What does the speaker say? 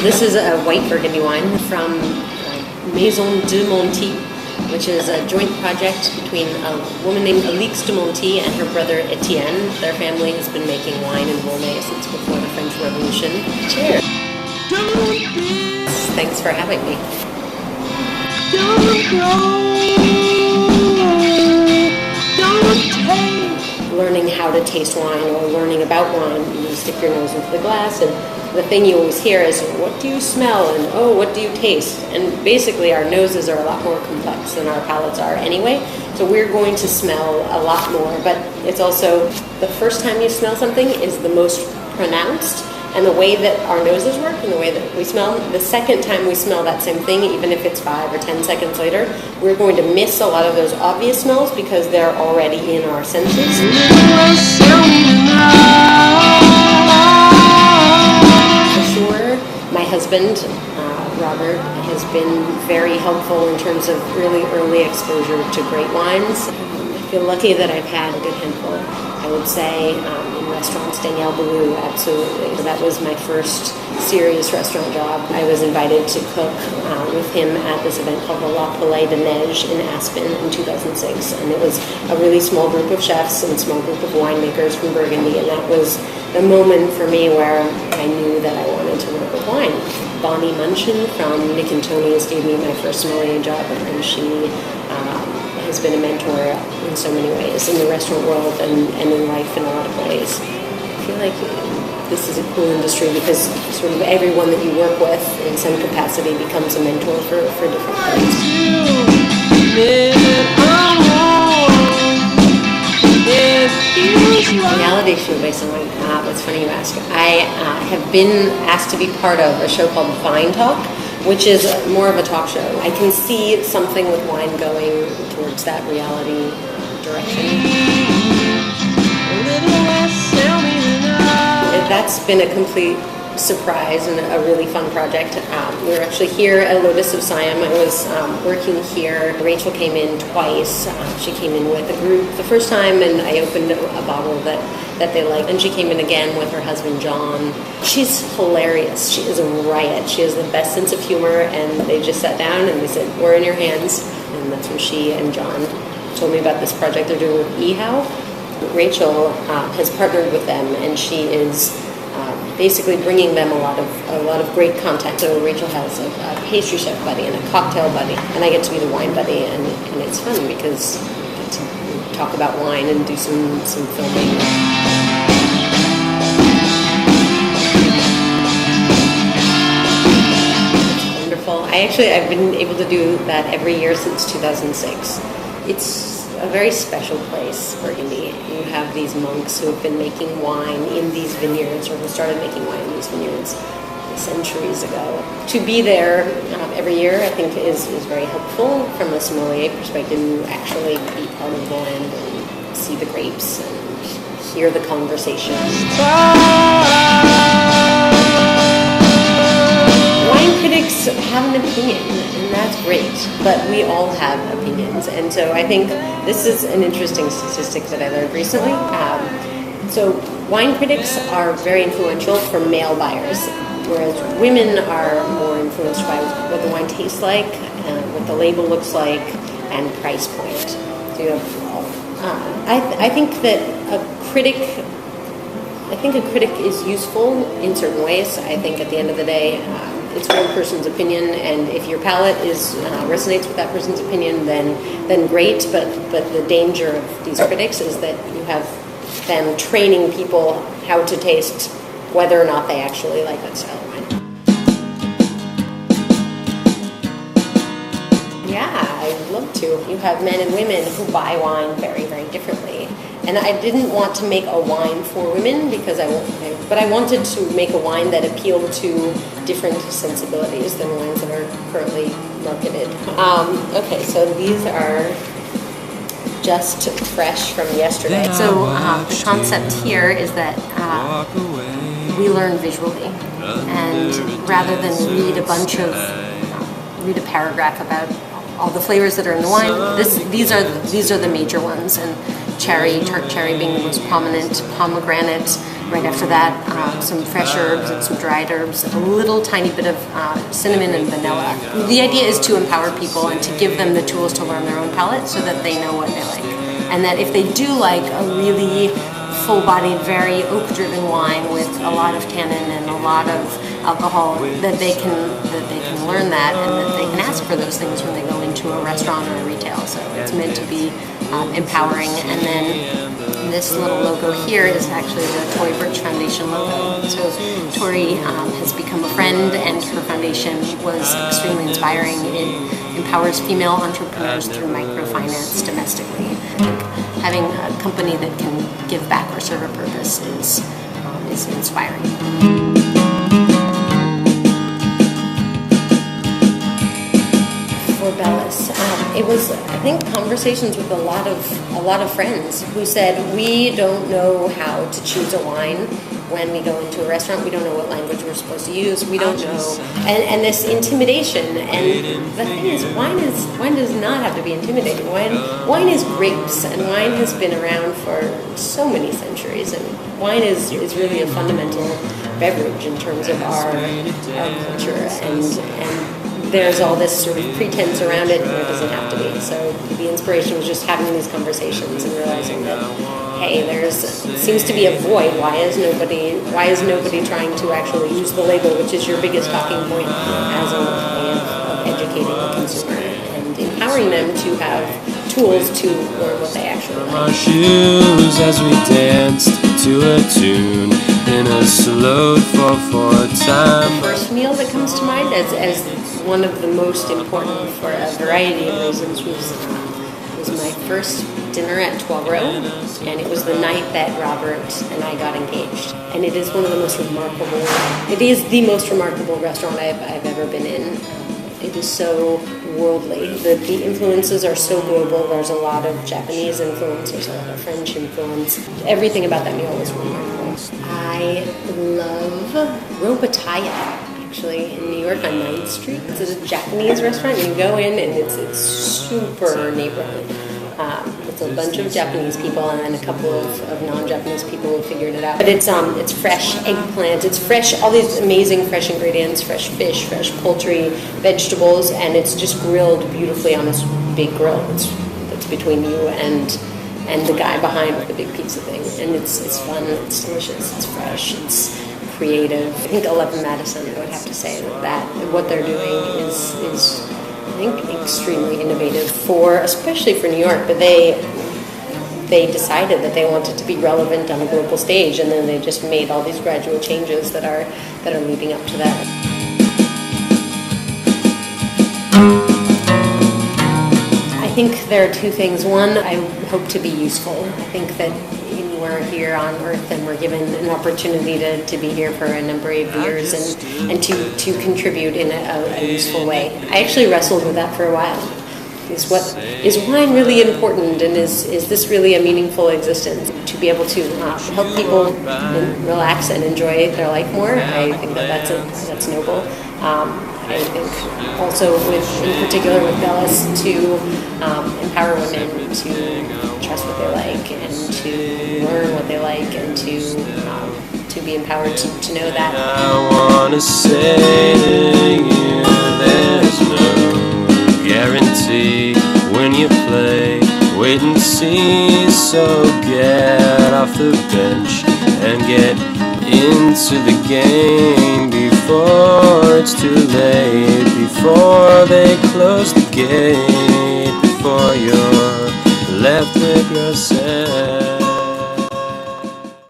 This is a white Burgundy wine from Maison de Monty, which is a joint project between a woman named Alix de Monty and her brother Etienne. Their family has been making wine in Volnay since before the French Revolution. Cheers! Thanks for having me. Learning how to taste wine or learning about wine, you stick your nose into the glass, and the thing you always hear is, what do you smell? And, oh, what do you taste? And basically our noses are a lot more complex than our palates are anyway, so we're going to smell a lot more, but it's also the first time you smell something is the most pronounced, and the way that our noses work and the way that we smell, the second time we smell that same thing, even if it's 5 or 10 seconds later, we're going to miss a lot of those obvious smells because they're already in our senses. For sure, my husband, Robert, has been very helpful in terms of really early exposure to great wines. I feel lucky that I've had a good handful. I would say in restaurants, Daniel Bellou, absolutely. So that was my first serious restaurant job. I was invited to cook with him at this event called the La Palais de Neige in Aspen in 2006. And it was a really small group of chefs and small group of winemakers from Burgundy. And that was the moment for me where I knew that I wanted to work with wine. Bonnie Munchin from Nick and Tony's gave me my first sommelier job, and she has been a mentor in so many ways in the restaurant world and in life in a lot of ways. I feel like this is a cool industry because sort of everyone that you work with in some capacity becomes a mentor for different things. Reality show based on wine. It's funny you ask. I have been asked to be part of a show called Vine Talk, which is more of a talk show. I can see something with wine going towards that reality direction. That's been a complete surprise and a really fun project. We were actually here at Lotus of Siam. I was working here. Rachel came in twice. She came in with a group the first time, and I opened a bottle that they liked. And she came in again with her husband, John. She's hilarious. She is a riot. She has the best sense of humor, and they just sat down and they said, "We're in your hands." And that's when she and John told me about this project they're doing with Ehow. Rachel has partnered with them, and she is basically bringing them a lot of great content. So Rachel has a pastry chef buddy and a cocktail buddy, and I get to be the wine buddy, and it's fun because we get to talk about wine and do some filming. It's wonderful. I've been able to do that every year since 2006. It's a very special place, Burgundy. You have these monks who have been making wine in these vineyards, or who started making wine in these vineyards centuries ago. To be there every year, I think, is very helpful from a sommelier perspective. You actually be part of the land and see the grapes and hear the conversation. Wine critics have an opinion, and that's great, but we all have opinions, and so I think this is an interesting statistic that I learned recently. So wine critics are very influential for male buyers, whereas women are more influenced by what the wine tastes like, what the label looks like, and price point. So you have, I think that a critic is useful in certain ways. I think at the end of the day, it's one person's opinion, and if your palate resonates with that person's opinion, then great. But the danger of these critics is that you have them training people how to taste whether or not they actually like that style of wine. Yeah, I'd love to. You have men and women who buy wine very, very differently. And I didn't want to make a wine for women but I wanted to make a wine that appealed to different sensibilities than wines that are currently marketed. Okay, so these are just fresh from yesterday. So the concept here is that we learn visually, and rather than read a paragraph about all the flavors that are in the wine, these are the major ones, and cherry, tart cherry being the most prominent, pomegranate, Right after that, some fresh herbs and some dried herbs, a little tiny bit of cinnamon and vanilla. The idea is to empower people and to give them the tools to learn their own palate so that they know what they like. And that if they do like a really full-bodied, very oak-driven wine with a lot of tannin and a lot of alcohol, that they can learn that and that they can ask for those things when they go into a restaurant or a retail. So it's meant to be empowering. And then this little logo here is actually the Tory Birch Foundation logo. So Tori has become a friend, and her foundation was extremely inspiring. It empowers female entrepreneurs through microfinance domestically. Having a company that can give back or serve a purpose is inspiring. For Bellus, it was, I think, conversations with a lot of friends who said, we don't know how to choose a wine when we go into a restaurant. We don't know what language we're supposed to use. We don't know, and this intimidation. And the thing is, wine does not have to be intimidating. Wine is grapes, and wine has been around for so many centuries. And wine is really a fundamental beverage in terms of our culture, and there's all this sort of pretense around it, and it doesn't have to be. So the inspiration was just having these conversations and realizing that, hey, seems to be a void. Why is nobody trying to actually use the label, which is your biggest talking point, as a way of educating the consumer and empowering them to have tools to learn what they actually like. Our shoes as we danced to a tune in a slow 4/4 time. The first meal that comes to mind as one of the most important for a variety of reasons was my first dinner at Trois Rows, and it was the night that Robert and I got engaged. And it is one of the most remarkable, it is the most remarkable restaurant I've ever been in. It is so worldly. The influences are so global. There's a lot of Japanese influence, there's a lot of French influence. Everything about that meal was remarkable. I love Robitaille. Actually, in New York on 9th Street. It's a Japanese restaurant. You go in and it's super neighborhood. It's a bunch of Japanese people and then a couple of non-Japanese people who figured it out. But it's fresh eggplant, it's fresh, all these amazing fresh ingredients, fresh fish, fresh poultry, vegetables, and it's just grilled beautifully on this big grill that's between you and the guy behind with the big pizza thing. And it's fun, it's delicious, it's fresh, it's creative. I think 11 Madison, I would have to say that what they're doing is I think extremely innovative especially for New York. But they decided that they wanted to be relevant on a global stage, and then they just made all these gradual changes that are leading up to that. I think there are two things. One, I hope to be useful. I think that we're here on Earth and we're given an opportunity to be here for a number of years and to contribute in a useful way. I actually wrestled with that for a while. Is wine really important, and is this really a meaningful existence? To be able to help people relax and enjoy their life more, I think that's noble. I think also in particular with Bellus, to empower women to trust what they like and to learn what they like and to be empowered to know that. I want to say to you, there's no guarantee when you play wait and see, so get off the bench and get into the game before it's too late, before they close the gate, before you're left with yourself.